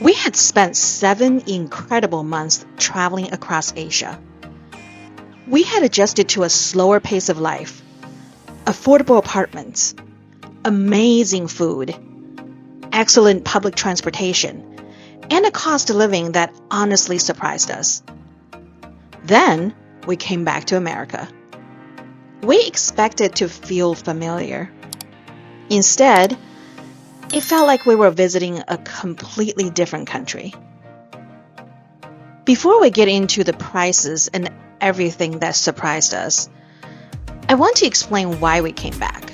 We had spent 7 incredible months traveling across Asia. We had adjusted to a slower pace of life, affordable apartments, amazing food, excellent public transportation, and a cost of living that honestly surprised us. Then we came back to America. We expected to feel familiar. Instead, it felt like we were visiting a completely different country. Before we get into the prices and everything that surprised us, I want to explain why we came back.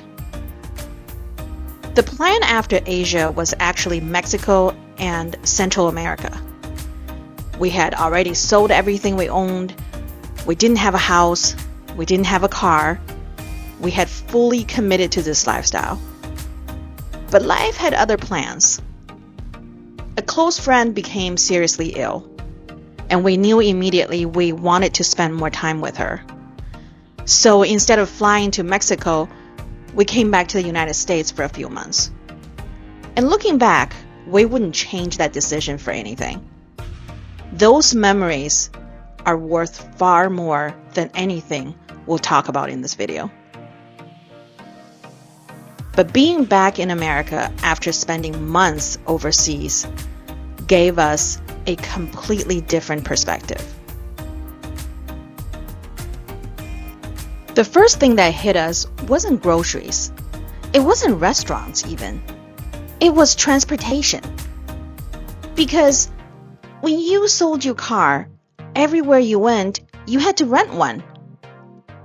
The plan after Asia was actually Mexico and Central America. We had already sold everything we owned. We didn't have a house. We didn't have a car. We had fully committed to this lifestyle. But life had other plans. A close friend became seriously ill, and we knew immediately we wanted to spend more time with her. So instead of flying to Mexico, we came back to the United States for a few months. And looking back, we wouldn't change that decision for anything. Those memories are worth far more than anything we'll talk about in this video. But being back in America after spending months overseas gave us a completely different perspective. The first thing that hit us wasn't groceries. It wasn't restaurants even. It was transportation. Because when you sold your car, everywhere you went, you had to rent one.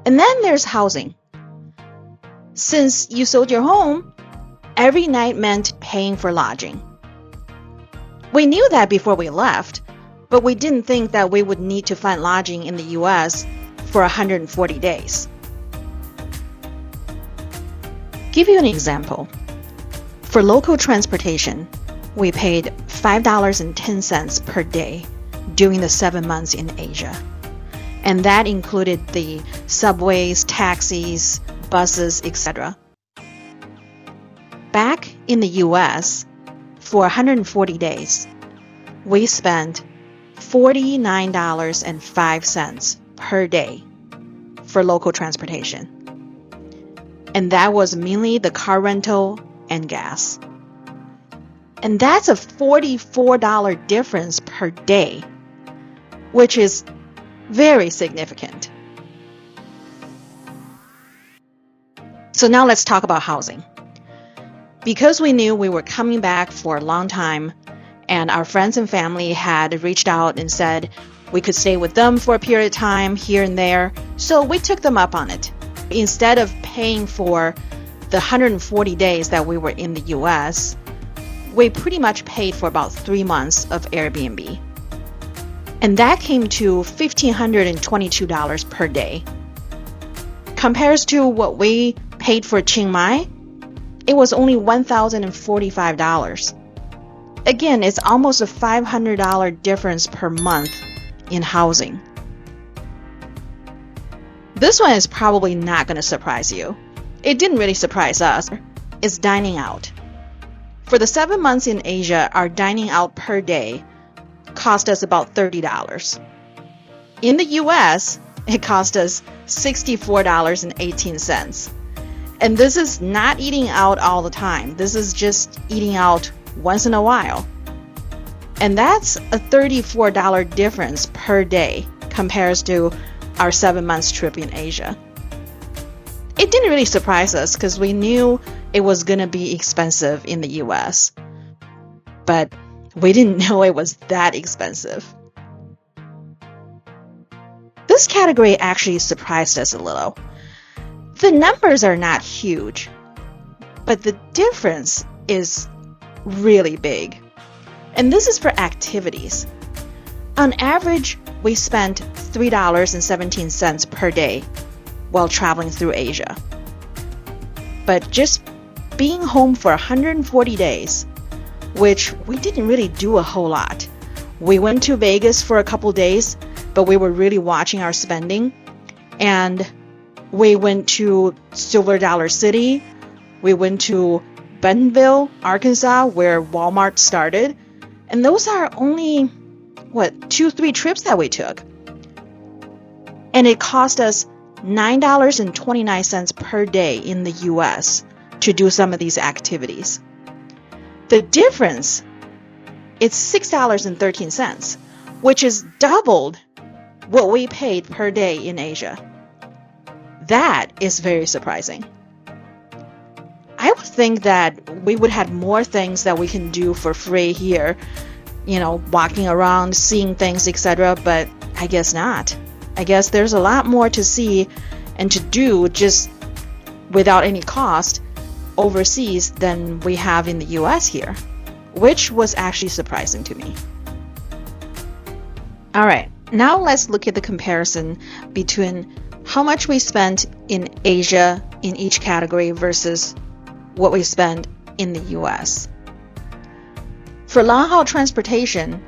And then there's housing. Since you sold your home, every night meant paying for lodging. We knew that before we left, but we didn't think that we would need to find lodging in the US for 140 days. Give you an example. For local transportation, we paid $5.10 per day during the 7 months in Asia. And that included the subways, taxis, buses, etc. Back in the US, for 140 days, we spent $49.05 per day for local transportation. And that was mainly the car rental and gas. And that's a $44 difference per day, which is very significant. So now let's talk about housing. Because we knew we were coming back for a long time, and our friends and family had reached out and said we could stay with them for a period of time here and there, so we took them up on it. Instead of paying for the 140 days that we were in the US, we pretty much paid for about 3 months of Airbnb. And that came to $1,522 per day. Compares to what we paid for Chiang Mai, it was only $1,045. Again, it's almost a $500 difference per month in housing. This one is probably not going to surprise you. It didn't really surprise us. It's dining out. For the 7 months in Asia, our dining out per day cost us about $30. In the US, it cost us $64.18. And this is not eating out all the time. This is just eating out once in a while. And that's a $34 difference per day compared to our 7 months trip in Asia. It didn't really surprise us because we knew it was going to be expensive in the US. But we didn't know it was that expensive. This category actually surprised us a little. The numbers are not huge, but the difference is really big. And this is for activities. On average, we spent $3.17 per day while traveling through Asia. But just being home for 140 days, which we didn't really do a whole lot. We went to Vegas for a couple days, but we were really watching our spending. And we went to Silver Dollar City. We went to Bentonville, Arkansas, where Walmart started. And those are only, 2-3 trips that we took. And it cost us $9.29 per day in the US to do some of these activities. The difference is $6.13, which is doubled what we paid per day in Asia. That is very surprising. I would think that we would have more things that we can do for free here, walking around, seeing things, etc., but I guess not. I guess there's a lot more to see and to do just without any cost overseas than we have in the US here, which was actually surprising to me. All right, now let's look at the comparison between how much we spent in Asia in each category versus what we spent in the US. For long-haul transportation,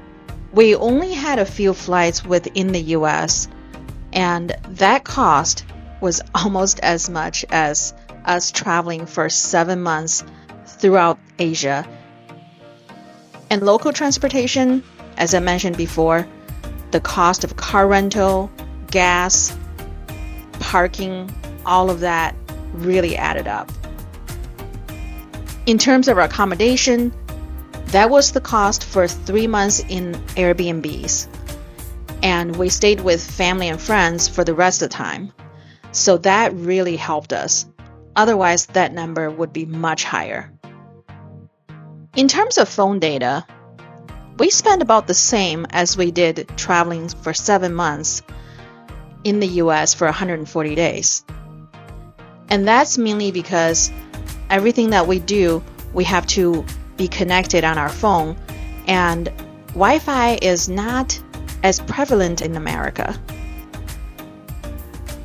we only had a few flights within the US, and that cost was almost as much as us traveling for 7 months throughout Asia. And local transportation, as I mentioned before, the cost of car rental, gas, parking, all of that really added up. In terms of our accommodation, that was the cost for 3 months in Airbnbs. And we stayed with family and friends for the rest of the time. So that really helped us. Otherwise, that number would be much higher. In terms of phone data, we spent about the same as we did traveling for 7 months in the US for 140 days. And that's mainly because everything that we do, we have to be connected on our phone, and Wi-Fi is not as prevalent in America.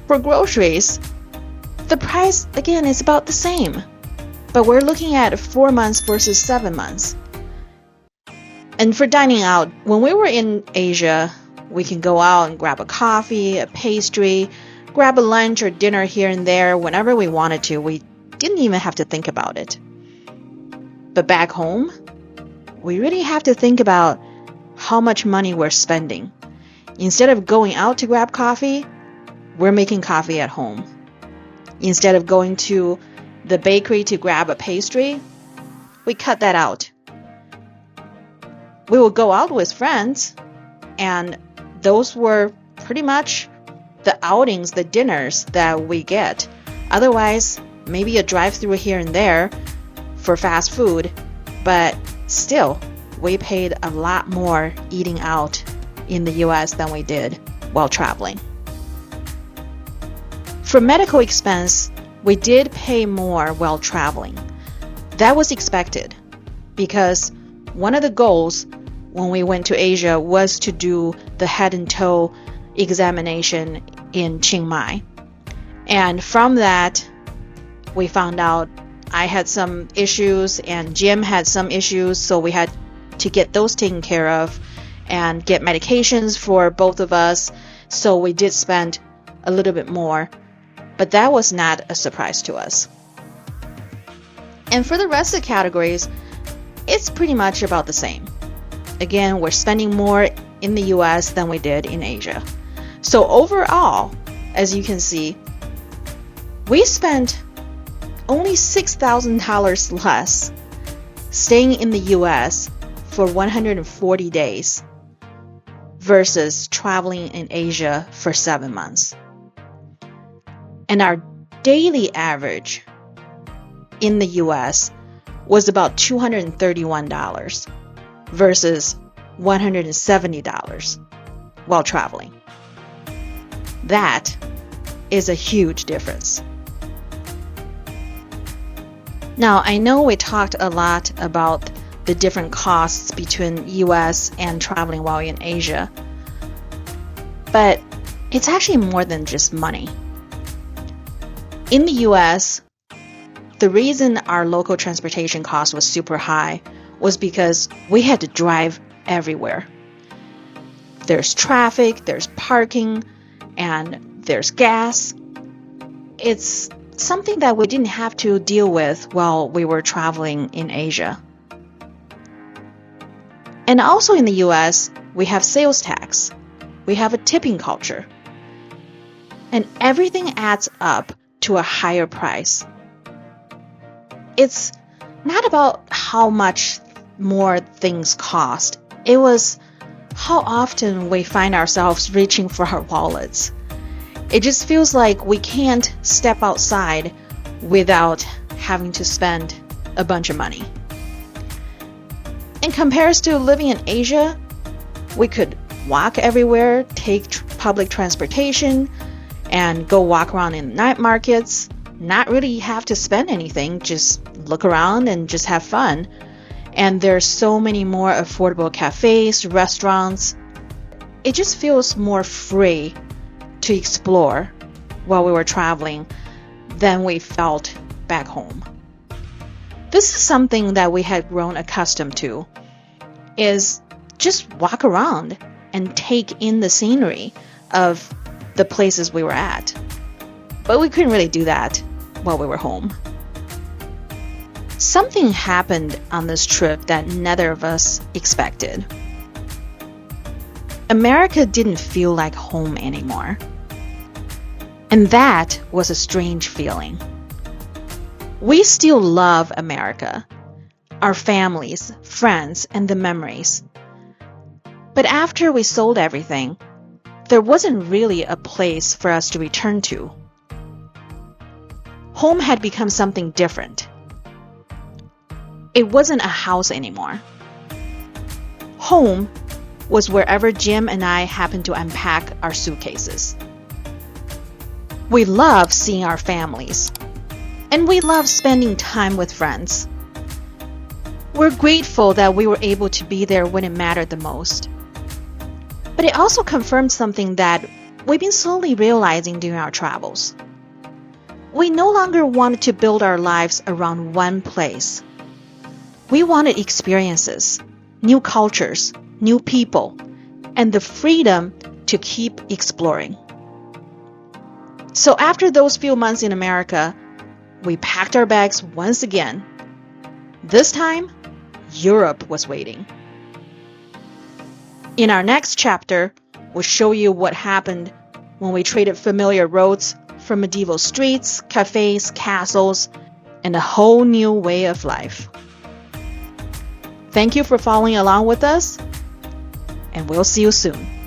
For groceries, the price, again, is about the same, but we're looking at 4 months versus 7 months. And for dining out, when we were in Asia, we can go out and grab a coffee, a pastry, grab a lunch or dinner here and there whenever we wanted to. We didn't even have to think about it. But back home, we really have to think about how much money we're spending. Instead of going out to grab coffee, we're making coffee at home. Instead of going to the bakery to grab a pastry, we cut that out. We will go out with friends, and those were pretty much the outings, the dinners that we get. Otherwise, maybe a drive-through here and there for fast food, but still, we paid a lot more eating out in the US than we did while traveling. For medical expense, we did pay more while traveling. That was expected because one of the goals when we went to Asia was to do the head and toe examination in Chiang Mai. And from that, we found out I had some issues and Jim had some issues, so we had to get those taken care of and get medications for both of us. So we did spend a little bit more, but that was not a surprise to us. And for the rest of the categories, it's pretty much about the same. Again, we're spending more in the US than we did in Asia. So overall, as you can see, we spent only $6,000 less staying in the US for 140 days versus traveling in Asia for 7 months. And our daily average in the US was about $231 versus $170 while traveling. That is a huge difference. Now, I know we talked a lot about the different costs between US and traveling while in Asia, but it's actually more than just money. In the US, the reason our local transportation cost was super high was because we had to drive everywhere. There's traffic, there's parking, and there's gas. It's something that we didn't have to deal with while we were traveling in Asia. And also in the US, we have sales tax. We have a tipping culture. And everything adds up to a higher price. It's not about how much more things cost. It was how often we find ourselves reaching for our wallets. It just feels like we can't step outside without having to spend a bunch of money. In comparison to living in Asia, we could walk everywhere, take public transportation, and go walk around in night markets, not really have to spend anything, just look around and just have fun. And there's so many more affordable cafes, restaurants. It just feels more free to explore while we were traveling than we felt back home. This is something that we had grown accustomed to, is just walk around and take in the scenery of the places we were at. But we couldn't really do that while we were home. Something happened on this trip that neither of us expected. America didn't feel like home anymore. And that was a strange feeling. We still love America, our families, friends, and the memories. But after we sold everything, there wasn't really a place for us to return to. Home had become something different. It wasn't a house anymore. Home was wherever Jim and I happened to unpack our suitcases. We love seeing our families, and we love spending time with friends. We're grateful that we were able to be there when it mattered the most. But it also confirmed something that we've been slowly realizing during our travels. We no longer wanted to build our lives around one place. We wanted experiences, new cultures, new people, and the freedom to keep exploring. So after those few months in America, we packed our bags once again. This time, Europe was waiting. In our next chapter, we'll show you what happened when we traded familiar roads for medieval streets, cafes, castles, and a whole new way of life. Thank you for following along with us, and we'll see you soon.